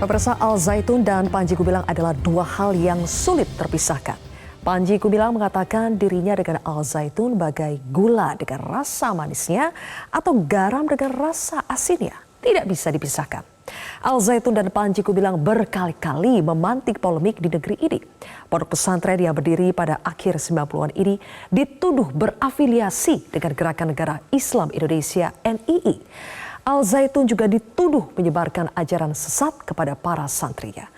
Pemirsa, Al Zaitun dan Panji Gumilang adalah dua hal yang sulit terpisahkan. Panji Gumilang mengatakan dirinya dengan Al Zaitun bagai gula dengan rasa manisnya atau garam dengan rasa asinnya. Tidak bisa dipisahkan. Al Zaitun dan Panji Gumilang berkali-kali memantik polemik di negeri ini. Pondok pesantren yang berdiri pada akhir 90-an ini dituduh berafiliasi dengan Gerakan Negara Islam Indonesia (NII). Al Zaitun juga dituduh menyebarkan ajaran sesat kepada para santrinya.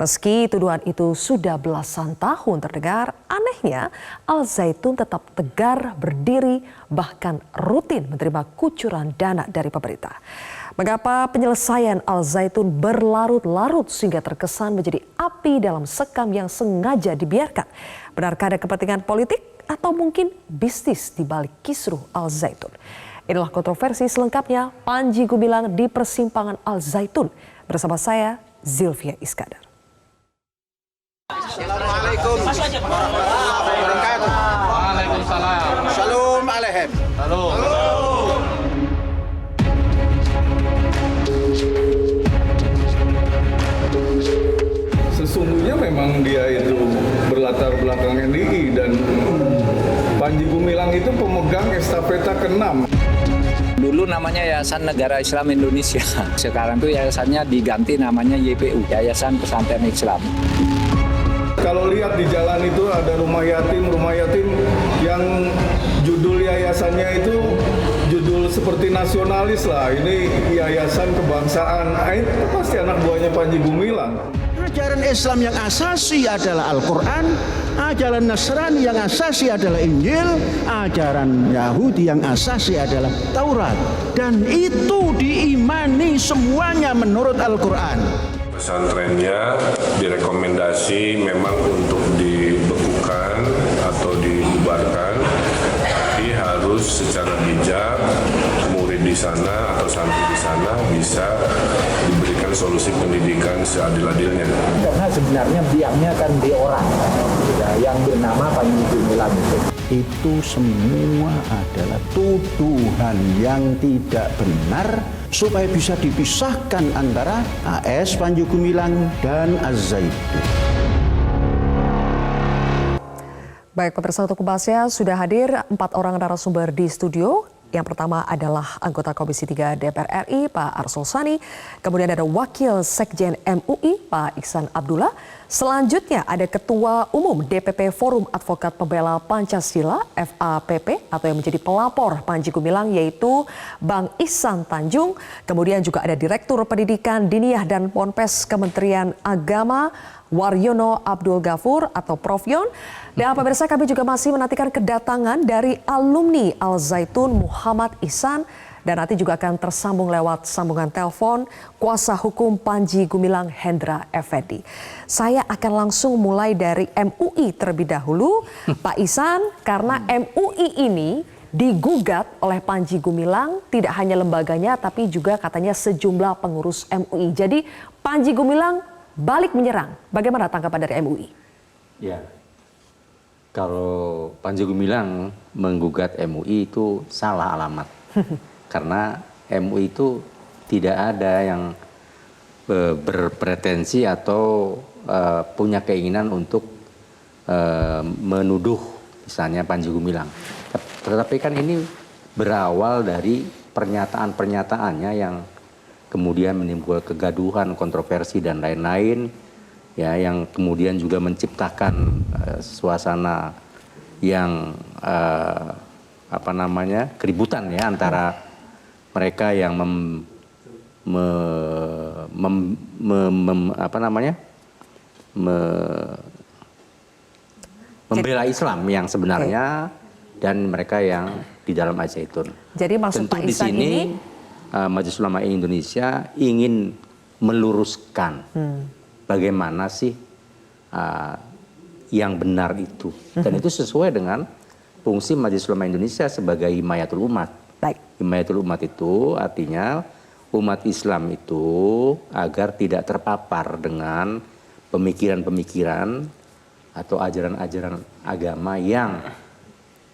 Meski tuduhan itu sudah belasan tahun terdengar, anehnya Al Zaitun tetap tegar berdiri bahkan rutin menerima kucuran dana dari pemerintah. Mengapa penyelesaian Al Zaitun berlarut-larut sehingga terkesan menjadi api dalam sekam yang sengaja dibiarkan? Benarkah ada kepentingan politik atau mungkin bisnis di balik kisruh Al Zaitun? Inilah kontroversi selengkapnya Panji Gumilang di persimpangan Al Zaitun. Bersama saya, Zilvia Iskandar. Assalamualaikum warahmatullahi wabarakatuh. Waalaikumsalam. Shalom alaikum. Halo. Sesungguhnya memang dia itu berlatar belakang NII dan Panji Gumilang itu pemegang estafeta ke-6. Dulu namanya Yayasan Negara Islam Indonesia. Sekarang tuh yayasannya diganti namanya YPU, Yayasan Pesantren Islam. Kalau lihat di jalan itu ada rumah yatim yang judul yayasannya itu judul seperti nasionalis lah. Ini yayasan kebangsaan. Itu pasti anak buahnya Panji Gumilang. Ajaran Islam yang asasi adalah Al-Quran, ajaran Nasrani yang asasi adalah Injil, ajaran Yahudi yang asasi adalah Taurat. Dan itu diimani semuanya menurut Al-Quran. Pesantrennya direkomendasi memang untuk dibekukan atau dibubarkan, tapi harus secara bijak murid di sana atau santri di sana bisa diberikan solusi pendidikan seadil-adilnya. Karena sebenarnya biangnya kan di orang yang bernama Panji Gumilang itu. Itu semua adalah tuduhan yang tidak benar supaya bisa dipisahkan antara AS Panji Gumilang dan Az-Zaitun. Baik, pemirsa, untuk membahasnya sudah hadir 4 orang narasumber di studio. Yang pertama adalah anggota Komisi 3 DPR RI, Pak Arsul Sani. Kemudian ada Wakil Sekjen MUI, Pak Iksan Abdullah. Selanjutnya ada Ketua Umum DPP Forum Advokat Pembela Pancasila, FAPP, atau yang menjadi pelapor Panji Gumilang, yaitu Bang Ihsan Tanjung. Kemudian juga ada Direktur Pendidikan Diniyah dan Ponpes Kementerian Agama, Waryono Abdul Ghafur atau Prof Yon. Dan pemirsa, kami juga masih menantikan kedatangan dari alumni Al Zaitun Muhammad Ihsan, dan nanti juga akan tersambung lewat sambungan telepon kuasa hukum Panji Gumilang Hendra Effendi. Saya akan langsung mulai dari MUI terlebih dahulu, Pak Ihsan, karena MUI ini digugat oleh Panji Gumilang, tidak hanya lembaganya tapi juga katanya sejumlah pengurus MUI. Jadi Panji Gumilang balik menyerang. Bagaimana tanggapan dari MUI? Ya, kalau Panji Gumilang menggugat MUI itu salah alamat. Karena MUI itu tidak ada yang berpretensi atau punya keinginan untuk menuduh misalnya Panji Gumilang. Tetapi kan ini berawal dari pernyataan-pernyataannya yang kemudian menimbulkan kegaduhan, kontroversi dan lain-lain, ya, yang kemudian juga menciptakan suasana yang keributan ya antara mereka yang membela Islam yang sebenarnya, dan mereka yang di dalam Al Zaitun. Jadi maksud tentu Pak di Ihsan sini ini Majelis Ulama Indonesia ingin meluruskan bagaimana sih yang benar itu, dan itu sesuai dengan fungsi Majelis Ulama Indonesia sebagai himayatul umat. Baik. Himayatul umat itu artinya umat Islam itu agar tidak terpapar dengan pemikiran-pemikiran atau ajaran-ajaran agama yang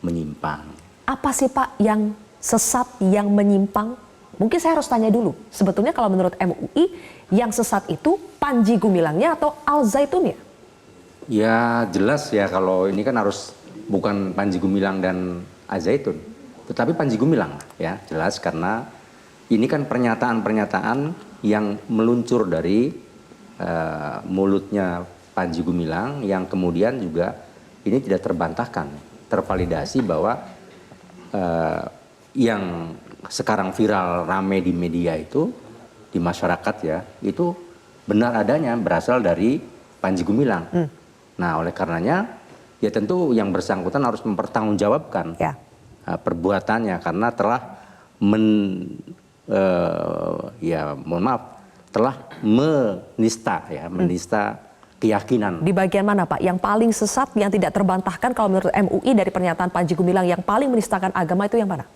menyimpang. apa sih Pak yang sesat, yang menyimpang? Mungkin saya harus tanya dulu, sebetulnya kalau menurut MUI yang sesat itu Panji Gumilangnya atau Al Zaitunnya? Ya jelas ya, kalau ini kan harus bukan Panji Gumilang dan Al Zaitun, tetapi Panji Gumilang ya, jelas karena ini kan pernyataan-pernyataan yang meluncur dari mulutnya Panji Gumilang yang kemudian juga ini tidak terbantahkan, tervalidasi bahwa yang sekarang viral rame di media itu, di masyarakat ya, itu benar adanya berasal dari Panji Gumilang. Nah oleh karenanya ya tentu yang bersangkutan harus mempertanggungjawabkan perbuatannya karena telah telah menista keyakinan. Di bagian mana Pak? Yang paling sesat yang tidak terbantahkan kalau menurut MUI dari pernyataan Panji Gumilang yang paling menistakan agama itu yang mana?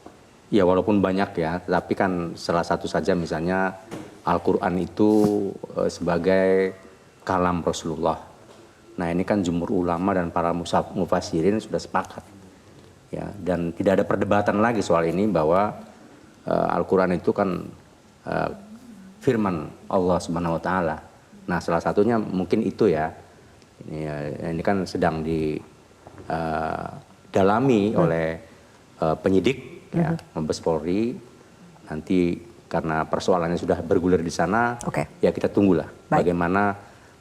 Ya walaupun banyak ya, tapi kan salah satu saja misalnya Al-Quran itu sebagai kalam Rasulullah. Nah ini kan jumhur ulama dan para mufassirin sudah sepakat. Ya, dan tidak ada perdebatan lagi soal ini bahwa Al-Quran itu kan firman Allah Subhanahu wa Ta'ala. Nah, salah satunya mungkin itu ya. Ini kan sedang didalami oleh penyidik ya, Mabes Polri. Nanti karena persoalannya sudah bergulir di sana, ya kita tunggulah bagaimana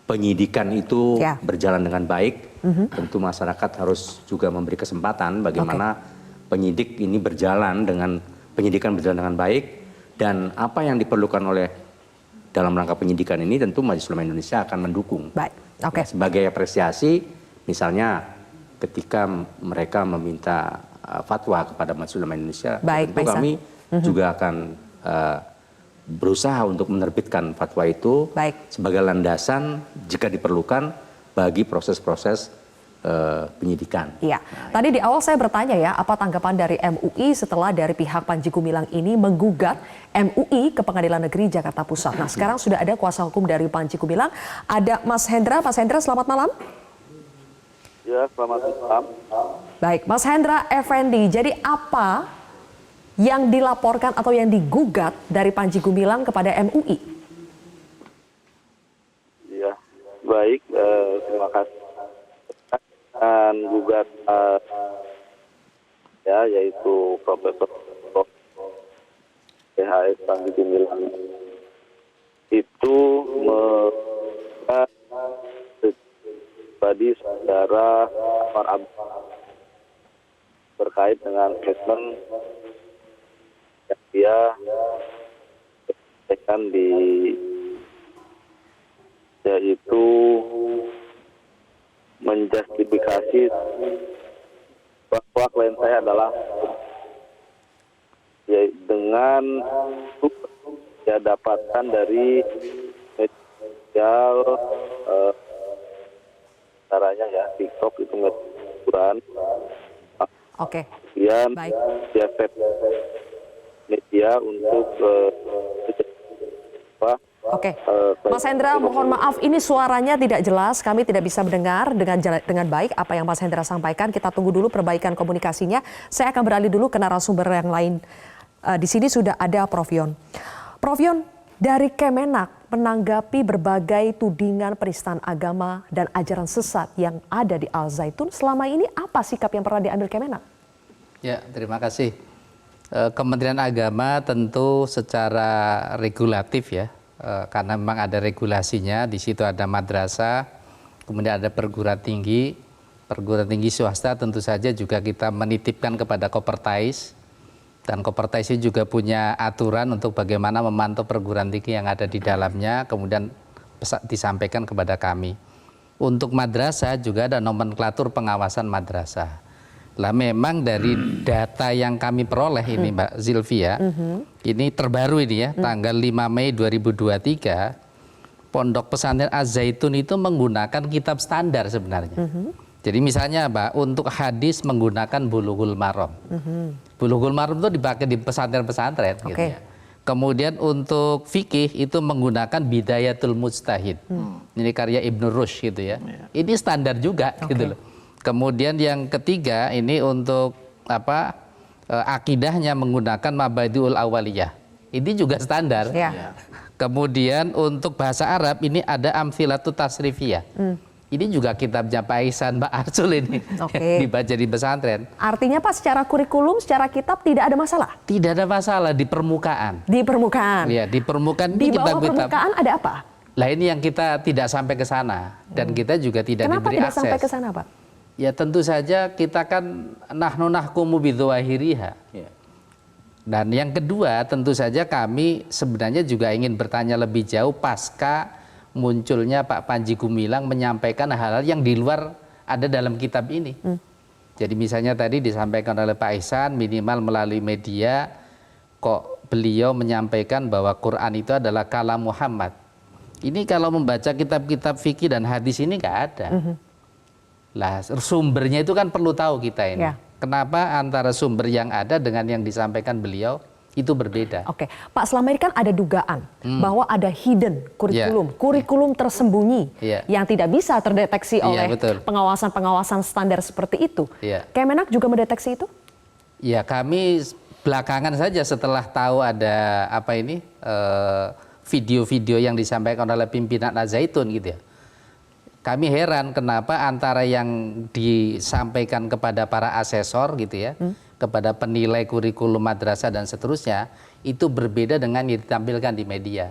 penyidikan itu berjalan dengan baik. Tentu masyarakat harus juga memberi kesempatan bagaimana penyidik ini berjalan dengan penyidikan berjalan dengan baik, dan apa yang diperlukan oleh dalam rangka penyidikan ini tentu Majelis Ulama Indonesia akan mendukung. Ya, sebagai apresiasi, misalnya ketika mereka meminta fatwa kepada Majelis Ulama Indonesia, tentu kami juga akan berusaha untuk menerbitkan fatwa itu sebagai landasan jika diperlukan bagi proses-proses penyidikan. Iya. Tadi di awal saya bertanya ya, apa tanggapan dari MUI setelah dari pihak Panji Gumilang ini menggugat MUI ke Pengadilan Negeri Jakarta Pusat. Nah, sekarang sudah ada kuasa hukum dari Panji Gumilang, ada Mas Hendra. Mas Hendra, selamat malam. Ya, selamat malam. Baik, Mas Hendra Effendi, jadi apa yang dilaporkan atau yang digugat dari Panji Gumilang kepada MUI? Ya, baik, terima kasih. Dan gugat ya, yaitu Profesor PHS Panji Gumilang itu menggugat pribadi saudara Umar Abdullah terkait dengan statement yang dia sampaikan yaitu menjustifikasi bahwa klien saya adalah ya, dengan dia dapatkan dari media caranya ya TikTok itu hiburan. Kemudian dia set media untuk Mas Hendra, mohon maaf ini suaranya tidak jelas, kami tidak bisa mendengar dengan baik apa yang Mas Hendra sampaikan. Kita tunggu dulu perbaikan komunikasinya. Saya akan beralih dulu ke narasumber yang lain. Di sini sudah ada Prof Yon. Prof Yon, dari Kemenak menanggapi berbagai tudingan penistaan agama dan ajaran sesat yang ada di Al Zaitun, selama ini apa sikap yang pernah diambil Kemenak? Ya, terima kasih. Kementerian Agama tentu secara regulatif ya, karena memang ada regulasinya, di situ ada madrasah, kemudian ada perguruan tinggi swasta, tentu saja juga kita menitipkan kepada Kopertais, dan Kopertais juga punya aturan untuk bagaimana memantau perguruan tinggi yang ada di dalamnya, kemudian disampaikan kepada kami. Untuk madrasah juga ada nomenklatur pengawasan madrasah. Lah memang dari data yang kami peroleh ini Mbak Zilvia, ini terbaru ini ya, tanggal 5 Mei 2023, Pondok Pesantren Az-Zaitun itu menggunakan kitab standar sebenarnya. Jadi misalnya Mbak, untuk hadis menggunakan Bulughul Maram. Bulughul Maram itu dipakai di pesantren-pesantren gitu ya. Kemudian untuk fikih itu menggunakan Bidayatul Mujtahid. Ini karya Ibnu Rushd gitu ya. Ini standar juga gitu loh. Kemudian yang ketiga ini untuk akidahnya menggunakan Mabadiul Awaliyah. ini juga standar. Ya. Kemudian untuk bahasa Arab ini ada Amthilatut Tasrifiyah. Ini juga kitabnya Pak Ihsan, Mbak Arsul ini yang dibaca di pesantren. Artinya Pak, secara kurikulum, secara kitab tidak ada masalah? Tidak ada masalah di permukaan. Di permukaan? Iya, di permukaan. Di bawah permukaan ada apa? Lah ini yang kita tidak sampai ke sana dan kita juga tidak Kenapa diberi tidak akses. sampai ke sana, Pak? Ya tentu saja kita kan nahnu nahkumu bidzawahiriha. Dan yang kedua tentu saja kami sebenarnya juga ingin bertanya lebih jauh pasca munculnya Pak Panji Gumilang menyampaikan hal-hal yang di luar ada dalam kitab ini. Jadi misalnya tadi disampaikan oleh Pak Ihsan minimal melalui media kok beliau menyampaikan bahwa Quran itu adalah kalam Muhammad. Ini kalau membaca kitab-kitab fikih dan hadis ini nggak ada. Lah sumbernya itu kan perlu tahu kita ini. Kenapa antara sumber yang ada dengan yang disampaikan beliau itu berbeda. Oke, Pak, selama ini kan ada dugaan bahwa ada hidden kurikulum, kurikulum tersembunyi yang tidak bisa terdeteksi oleh pengawasan-pengawasan standar seperti itu. Kemenak juga mendeteksi itu? Ya, kami belakangan saja setelah tahu ada video-video yang disampaikan oleh pimpinan Al-Zaitun gitu ya. Kami heran kenapa antara yang disampaikan kepada para asesor gitu ya, kepada penilai kurikulum madrasah dan seterusnya, itu berbeda dengan yang ditampilkan di media.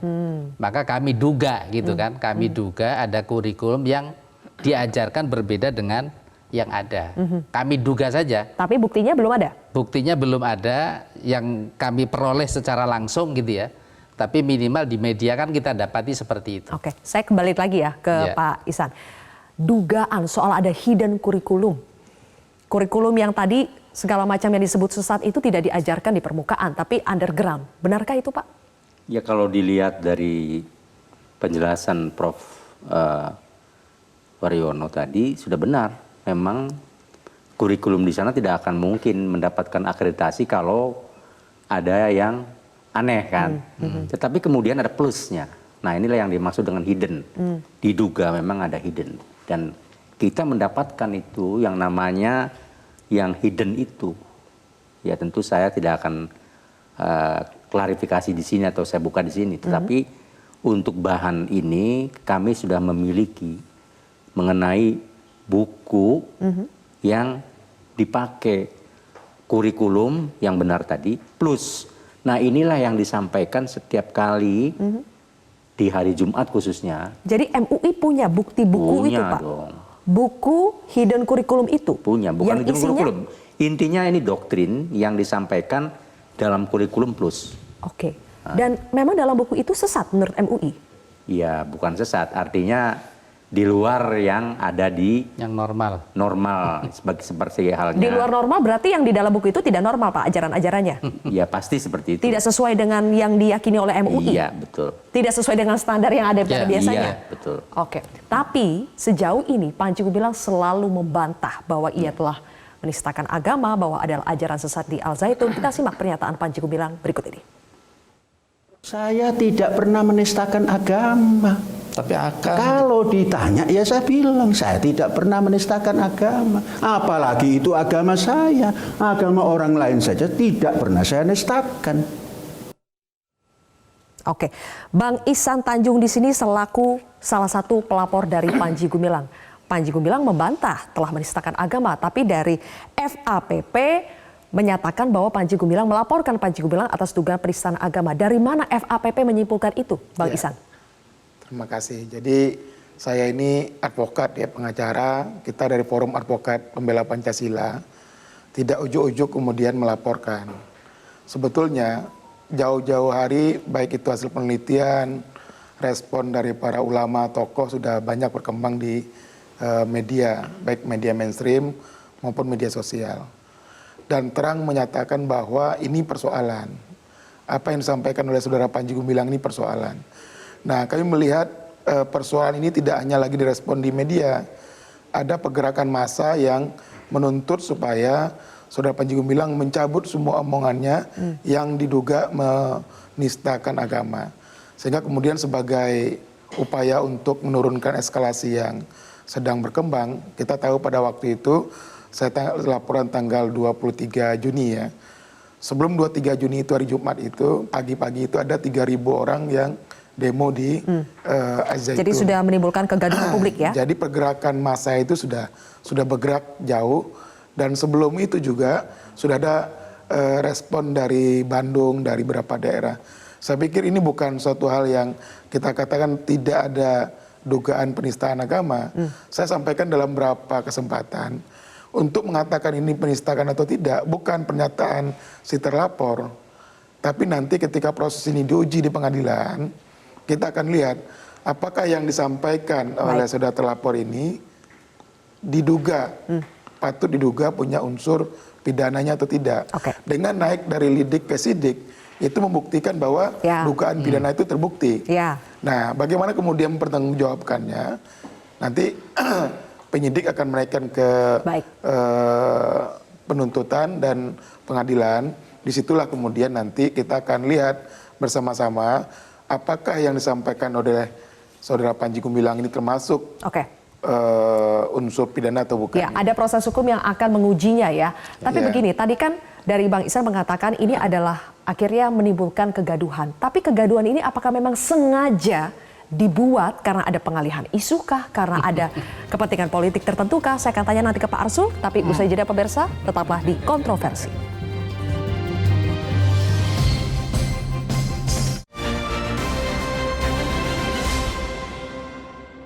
Maka kami duga gitu kan, kami duga ada kurikulum yang diajarkan berbeda dengan yang ada. Kami duga saja. Tapi buktinya belum ada? Buktinya belum ada yang kami peroleh secara langsung gitu ya. Tapi minimal di media kan kita dapati seperti itu. Oke, saya kembali lagi ya ke Pak Ihsan. Dugaan soal ada hidden kurikulum. Kurikulum yang tadi segala macam yang disebut sesat itu tidak diajarkan di permukaan, tapi underground. Benarkah itu, Pak? Ya kalau dilihat dari penjelasan Prof. Waryono tadi sudah benar. Memang kurikulum di sana tidak akan mungkin mendapatkan akreditasi kalau ada yang aneh kan. Tetapi kemudian ada plusnya. Nah inilah yang dimaksud dengan hidden. Diduga memang ada hidden. Dan kita mendapatkan itu yang namanya yang hidden itu. Ya tentu saya tidak akan klarifikasi di sini atau saya buka di sini. Tetapi untuk bahan ini kami sudah memiliki mengenai buku yang dipakai kurikulum yang benar tadi plus. Nah inilah yang disampaikan setiap kali di hari Jumat khususnya. Jadi MUI punya bukti buku itu, Pak? Dong. Buku hidden kurikulum itu? Punya, bukan hidden isinya? kurikulum. Intinya ini doktrin yang disampaikan dalam kurikulum plus. Oke. Dan memang dalam buku itu sesat menurut MUI? Iya, bukan sesat. Artinya di luar yang ada di yang normal. Normal seperti halnya. Di luar normal berarti yang di dalam buku itu tidak normal, Pak, ajaran-ajarannya? Iya, pasti seperti itu. Tidak sesuai dengan yang diyakini oleh MUI? Iya, betul. Tidak sesuai dengan standar yang ada pada biasanya? Iya, betul. Oke. Tapi sejauh ini Panji Gumilang selalu membantah bahwa ia telah menistakan agama, bahwa adalah ajaran sesat di Al-Zaitun. Kita simak pernyataan Panji Gumilang berikut ini. Saya tidak pernah menistakan agama. Tapi kalau ditanya ya saya bilang saya tidak pernah menistakan agama. Apalagi itu agama saya, agama orang lain saja tidak pernah saya nistakan. Oke, Bang Ihsan Tanjung di sini selaku salah satu pelapor dari Panji Gumilang. Panji Gumilang membantah telah menistakan agama, tapi dari FAPP menyatakan bahwa Panji Gumilang melaporkan Panji Gumilang atas dugaan penistaan agama. Dari mana FAPP menyimpulkan itu, Bang Ihsan? Terima kasih. Jadi saya ini advokat ya, pengacara. Kita dari Forum Advokat Pembela Pancasila. Tidak ujuk-ujuk kemudian melaporkan. Sebetulnya jauh-jauh hari baik itu hasil penelitian, respon dari para ulama, tokoh sudah banyak berkembang di media, baik media mainstream maupun media sosial. Dan terang menyatakan bahwa ini persoalan. Apa yang disampaikan oleh saudara Panji Gumilang ini persoalan. Nah, kami melihat persoalan ini tidak hanya lagi direspon di media. Ada pergerakan massa yang menuntut supaya saudara Panji Gumilang mencabut semua omongannya yang diduga menistakan agama. Sehingga kemudian sebagai upaya untuk menurunkan eskalasi yang sedang berkembang, kita tahu pada waktu itu, saya laporan tanggal 23 Juni ya, sebelum 23 Juni itu hari Jumat itu, pagi-pagi itu ada 3.000 orang yang demo di Al-Zaitun. Jadi sudah menimbulkan kegaduhan publik ya? Jadi pergerakan massa itu sudah bergerak jauh, dan sebelum itu juga sudah ada respon dari Bandung, dari beberapa daerah. Saya pikir ini bukan suatu hal yang kita katakan tidak ada dugaan penistaan agama. Saya sampaikan dalam beberapa kesempatan, untuk mengatakan ini penistaan atau tidak, bukan pernyataan si terlapor, tapi nanti ketika proses ini diuji di pengadilan, kita akan lihat apakah yang disampaikan oleh saudara terlapor ini diduga, patut diduga punya unsur pidananya atau tidak. Dengan naik dari lidik ke sidik, itu membuktikan bahwa dugaan pidana itu terbukti. Nah, bagaimana kemudian mempertanggungjawabkannya, nanti penyidik akan menaikkan ke penuntutan dan pengadilan. Disitulah kemudian nanti kita akan lihat bersama-sama apakah yang disampaikan oleh saudara Panji Gumilang ini termasuk unsur pidana atau bukan. Ya, ada proses hukum yang akan mengujinya ya. Tapi begini, tadi kan dari Bang Ihsan mengatakan ini adalah akhirnya menimbulkan kegaduhan. Tapi kegaduhan ini apakah memang sengaja dibuat karena ada pengalihan isu kah? Karena ada kepentingan politik tertentu kah? Saya akan tanya nanti ke Pak Arsul. Tapi usai jeda pemirsa, tetaplah di Kontroversi.